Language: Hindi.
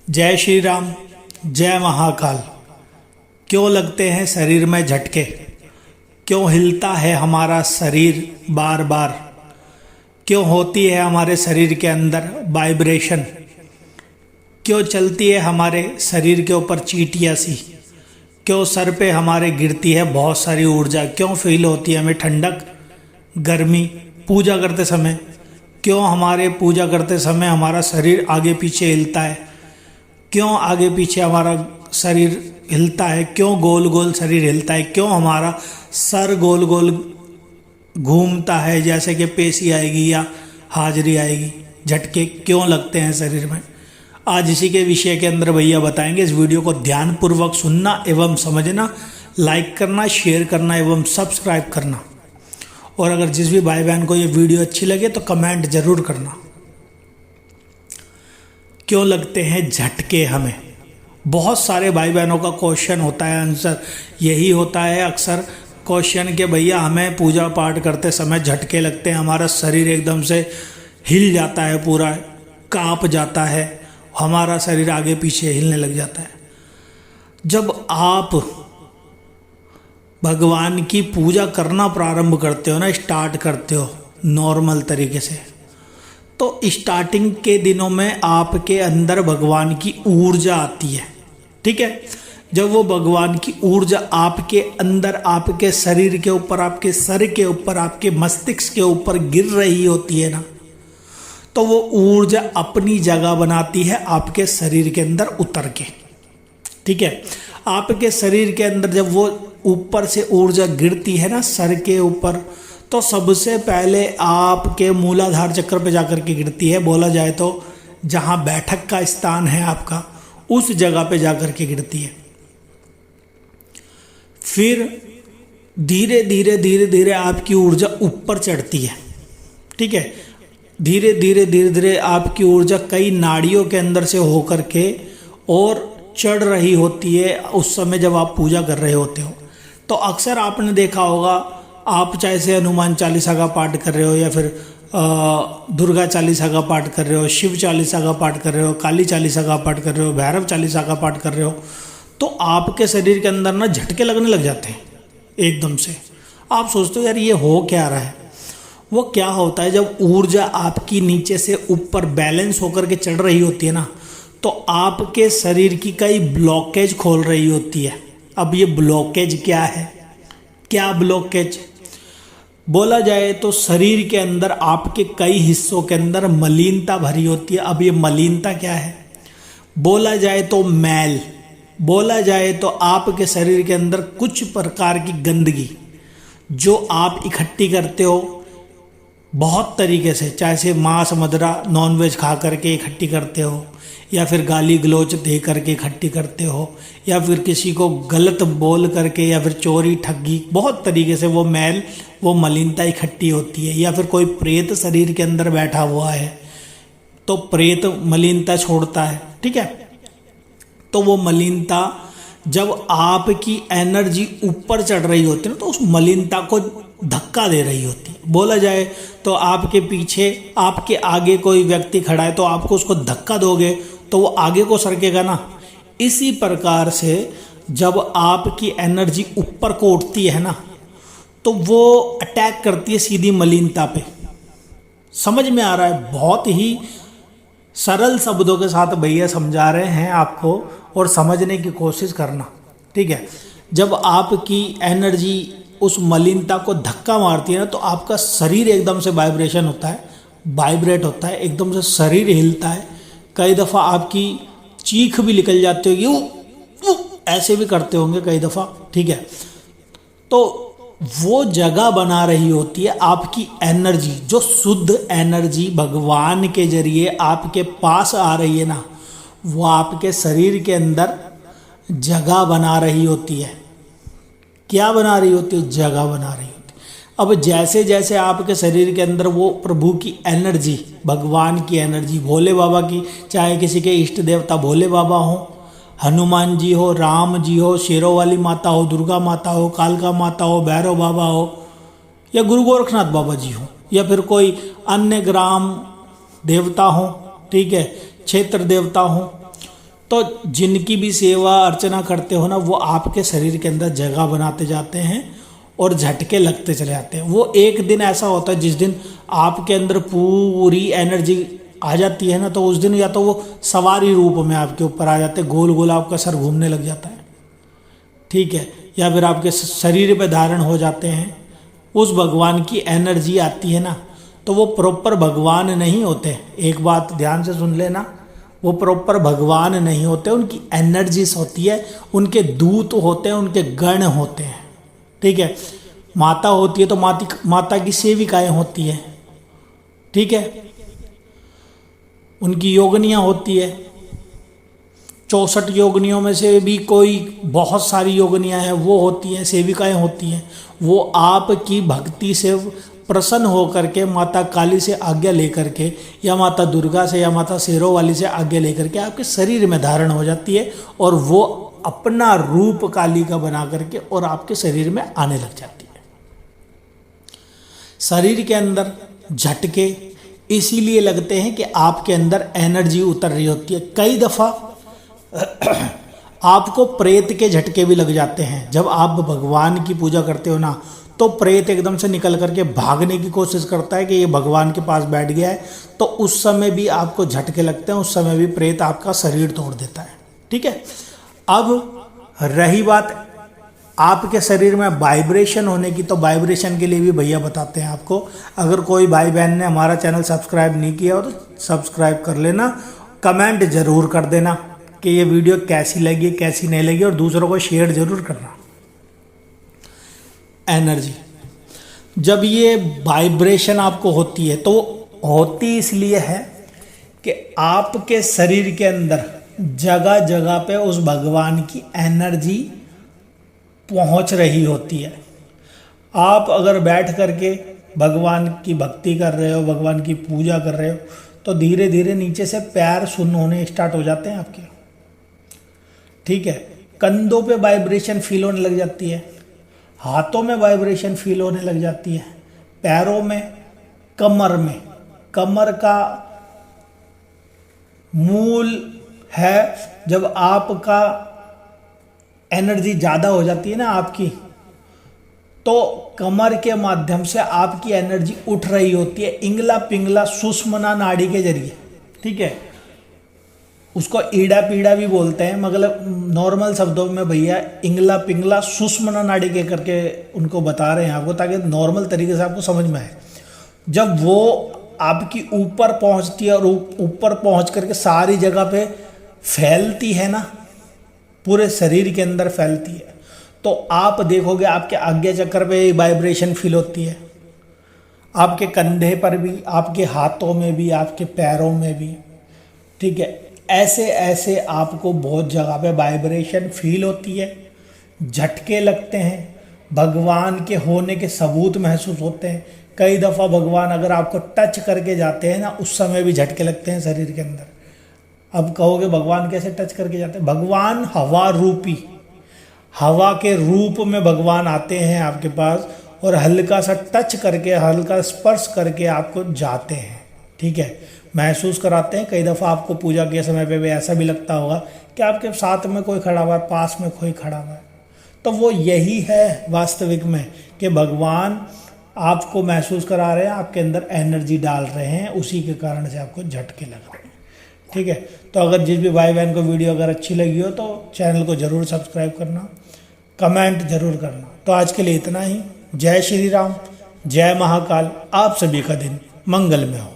जय श्री राम, जय महाकाल। क्यों लगते हैं शरीर में झटके? क्यों हिलता है हमारा शरीर बार बार? क्यों होती है हमारे शरीर के अंदर वाइब्रेशन? क्यों चलती है हमारे शरीर के ऊपर चींटियाँ सी? क्यों सर पे हमारे गिरती है बहुत सारी ऊर्जा? क्यों फील होती है हमें ठंडक, गर्मी पूजा करते समय? क्यों हमारे पूजा करते समय हमारा शरीर आगे पीछे हिलता है? क्यों आगे पीछे हमारा शरीर हिलता है? क्यों गोल गोल शरीर हिलता है? क्यों हमारा सर गोल गोल घूमता है जैसे कि पेशी आएगी या हाजिरी आएगी? झटके क्यों लगते हैं शरीर में? आज इसी के विषय के अंदर भैया बताएंगे। इस वीडियो को ध्यानपूर्वक सुनना एवं समझना, लाइक करना, शेयर करना एवं सब्सक्राइब करना। और अगर जिस भी भाई बहन को ये वीडियो अच्छी लगे तो कमेंट जरूर करना। क्यों लगते हैं झटके हमें? बहुत सारे भाई बहनों का क्वेश्चन होता है, आंसर यही होता है अक्सर क्वेश्चन कि भैया हमें पूजा पाठ करते समय झटके लगते हैं, हमारा शरीर एकदम से हिल जाता है, पूरा कांप जाता है, हमारा शरीर आगे पीछे हिलने लग जाता है। जब आप भगवान की पूजा करना प्रारंभ करते हो ना, स्टार्ट करते हो नॉर्मल तरीके से, तो स्टार्टिंग के दिनों में आपके अंदर भगवान की ऊर्जा आती है, ठीक है। जब वो भगवान की ऊर्जा आपके अंदर, आपके शरीर के ऊपर, आपके सर के ऊपर, आपके मस्तिष्क के ऊपर गिर रही होती है ना, तो वो ऊर्जा अपनी जगह बनाती है आपके शरीर के अंदर उतर के, ठीक है। आपके शरीर के अंदर जब वो ऊपर से ऊर्जा गिरती है ना सर के ऊपर, तो सबसे पहले आपके मूलाधार चक्र पे जाकर के गिरती है। बोला जाए तो जहाँ बैठक का स्थान है आपका, उस जगह पे जाकर के गिरती है। फिर धीरे धीरे धीरे धीरे आपकी ऊर्जा ऊपर चढ़ती है, ठीक है। धीरे धीरे धीरे धीरे आपकी ऊर्जा कई नाड़ियों के अंदर से होकर के और चढ़ रही होती है उस समय जब आप पूजा कर रहे होते हो। तो अक्सर आपने देखा होगा, आप चाहे से हनुमान चालीसा का पाठ कर रहे हो या फिर दुर्गा चालीसा का पाठ कर रहे हो, शिव चालीसा का पाठ कर रहे हो, काली चालीसा का पाठ कर रहे हो, भैरव चालीसा का पाठ कर रहे हो, तो आपके शरीर के अंदर ना झटके लगने लग जाते हैं एकदम से। आप सोचते हो यार ये हो क्या रहा है? वो क्या होता है, जब ऊर्जा आपकी नीचे से ऊपर बैलेंस होकर के चढ़ रही होती है ना, तो आपके शरीर की कई ब्लॉकेज खोल रही होती है। अब ये ब्लॉकेज क्या है? क्या ब्लॉकेज? बोला जाए तो शरीर के अंदर आपके कई हिस्सों के अंदर मलिनता भरी होती है। अब ये मलिनता क्या है? बोला जाए तो मैल, बोला जाए तो आपके शरीर के अंदर कुछ प्रकार की गंदगी जो आप इकट्ठी करते हो बहुत तरीके से, चाहे से मांस मदिरा नॉनवेज खा करके इकट्ठी करते हो, या फिर गाली गलौच दे करके इकट्ठी करते हो, या फिर किसी को गलत बोल करके, या फिर चोरी ठगी, बहुत तरीके से वो मैल, वो मलिनता इकट्ठी होती है। या फिर कोई प्रेत शरीर के अंदर बैठा हुआ है तो प्रेत मलिनता छोड़ता है, ठीक है। तो वो मलिनता जब आपकी एनर्जी ऊपर चढ़ रही होती है ना, तो उस मलिनता को धक्का दे रही होती है। बोला जाए तो आपके पीछे, आपके आगे कोई व्यक्ति खड़ा है तो आपको उसको धक्का दोगे तो वो आगे को सरकेगा ना। इसी प्रकार से जब आपकी एनर्जी ऊपर को उठती है ना, तो वो अटैक करती है सीधी मलिनता पे। समझ में आ रहा है? बहुत ही सरल शब्दों के साथ भैया समझा रहे हैं आपको, और समझने की कोशिश करना, ठीक है। जब आपकी एनर्जी उस मलिनता को धक्का मारती है ना, तो आपका शरीर एकदम से वाइब्रेशन होता है, वाइब्रेट होता है, एकदम से शरीर हिलता है। कई दफ़ा आपकी चीख भी निकल जाती होगी, वो ऐसे भी करते होंगे कई दफ़ा, ठीक है। तो वो जगह बना रही होती है आपकी एनर्जी, जो शुद्ध एनर्जी भगवान के जरिए आपके पास आ रही है ना, वो आपके शरीर के अंदर जगह बना रही होती है। क्या बना रही होती है? जगह बना रही होती है। अब जैसे जैसे आपके शरीर के अंदर वो प्रभु की एनर्जी, भगवान की एनर्जी, भोले बाबा की, चाहे किसी के इष्ट देवता भोले बाबा हो, हनुमान जी हो, राम जी हो, शेरों वाली माता हो, दुर्गा माता हो, कालका माता हो, भैरव बाबा हो, या गुरु गोरखनाथ बाबा जी हो, या फिर कोई अन्य ग्राम देवता हो, ठीक है, क्षेत्र देवता हो, तो जिनकी भी सेवा अर्चना करते हो ना, वो आपके शरीर के अंदर जगह बनाते जाते हैं और झटके लगते चले जाते हैं। वो एक दिन ऐसा होता है जिस दिन आपके अंदर पूरी एनर्जी आ जाती है ना, तो उस दिन या तो वो सवारी रूप में आपके ऊपर आ जाते हैं, गोल गोल आपका सर घूमने लग जाता है, ठीक है, या फिर आपके शरीर पे धारण हो जाते हैं। उस भगवान की एनर्जी आती है ना, तो वो प्रॉपर भगवान नहीं होते। एक बात ध्यान से सुन लेना, वो प्रॉपर भगवान नहीं होते, उनकी एनर्जीज होती है, उनके दूत होते हैं, उनके गण होते हैं, ठीक है। माता होती है तो माता की सेविकाएं होती है, ठीक है, उनकी योगनियाँ होती है। 64 योगनियों में से भी कोई बहुत सारी योगनियाँ हैं, वो होती हैं, सेविकाएं होती हैं। वो आपकी भक्ति से प्रसन्न होकर के माता काली से आज्ञा लेकर के, या माता दुर्गा से, या माता शेरों वाली से आज्ञा लेकर के आपके शरीर में धारण हो जाती है, और वो अपना रूप काली का बना करके और आपके शरीर में आने लग जाती है। शरीर के अंदर झटके इसीलिए लगते हैं कि आपके अंदर एनर्जी उतर रही होती है। कई दफ़ा आपको प्रेत के झटके भी लग जाते हैं। जब आप भगवान की पूजा करते हो ना, तो प्रेत एकदम से निकल करके भागने की कोशिश करता है कि ये भगवान के पास बैठ गया है, तो उस समय भी आपको झटके लगते हैं, उस समय भी प्रेत आपका शरीर तोड़ देता है, ठीक है। अब रही बात आपके शरीर में वाइब्रेशन होने की, तो वाइब्रेशन के लिए भी भैया बताते हैं आपको। अगर कोई भाई बहन ने हमारा चैनल सब्सक्राइब नहीं किया हो तो सब्सक्राइब कर लेना, कमेंट जरूर कर देना कि ये वीडियो कैसी लगी, कैसी नहीं लगी, और दूसरों को शेयर जरूर करना। एनर्जी, जब ये वाइब्रेशन आपको होती है, तो होती इसलिए है कि आपके शरीर के अंदर जगह जगह पे उस भगवान की एनर्जी पहुंच रही होती है। आप अगर बैठ करके भगवान की भक्ति कर रहे हो, भगवान की पूजा कर रहे हो, तो धीरे धीरे नीचे से पैर शून्य होने स्टार्ट हो जाते हैं आपके, ठीक है। कंधों पे वाइब्रेशन फील होने लग जाती है, हाथों में वाइब्रेशन फील होने लग जाती है, पैरों में, कमर में। कमर का मूल है जब आपका एनर्जी ज़्यादा हो जाती है ना आपकी, तो कमर के माध्यम से आपकी एनर्जी उठ रही होती है, इंगला पिंगला सुषुम्ना नाड़ी के जरिए, ठीक है। उसको ईड़ा पीड़ा भी बोलते हैं, मतलब नॉर्मल शब्दों में भैया इंगला पिंगला सुषुम्ना नाड़ी के करके उनको बता रहे हैं आपको, ताकि नॉर्मल तरीके से आपको समझ में आए। जब वो आपकी ऊपर पहुंचती है और ऊपर पहुंच करके सारी जगह पे फैलती है ना, पूरे शरीर के अंदर फैलती है, तो आप देखोगे आपके आज्ञा चक्र पे वाइब्रेशन फील होती है, आपके कंधे पर भी, आपके हाथों में भी, आपके पैरों में भी, ठीक है। ऐसे ऐसे आपको बहुत जगह पे वाइब्रेशन फील होती है, झटके लगते हैं, भगवान के होने के सबूत महसूस होते हैं। कई दफ़ा भगवान अगर आपको टच करके जाते हैं ना, उस समय भी झटके लगते हैं शरीर के अंदर। अब कहोगे भगवान कैसे टच करके जाते हैं? भगवान हवा रूपी, हवा के रूप में भगवान आते हैं आपके पास, और हल्का सा टच करके, हल्का स्पर्श करके आपको जाते हैं, ठीक है, महसूस कराते हैं। कई दफ़ा आपको पूजा के समय पे भी ऐसा भी लगता होगा कि आपके साथ में कोई खड़ा हुआ है, पास में कोई खड़ा हुआ है, तो वो यही है वास्तविक में कि भगवान आपको महसूस करा रहे हैं, आपके अंदर एनर्जी डाल रहे हैं, उसी के कारण से आपको झटके लग रहे हैं, ठीक है। तो अगर जिस भी भाई बहन को वीडियो अगर अच्छी लगी हो तो चैनल को ज़रूर सब्सक्राइब करना, कमेंट जरूर करना। तो आज के लिए इतना ही। जय श्री राम, जय महाकाल। आप सभी का दिन मंगल में हो।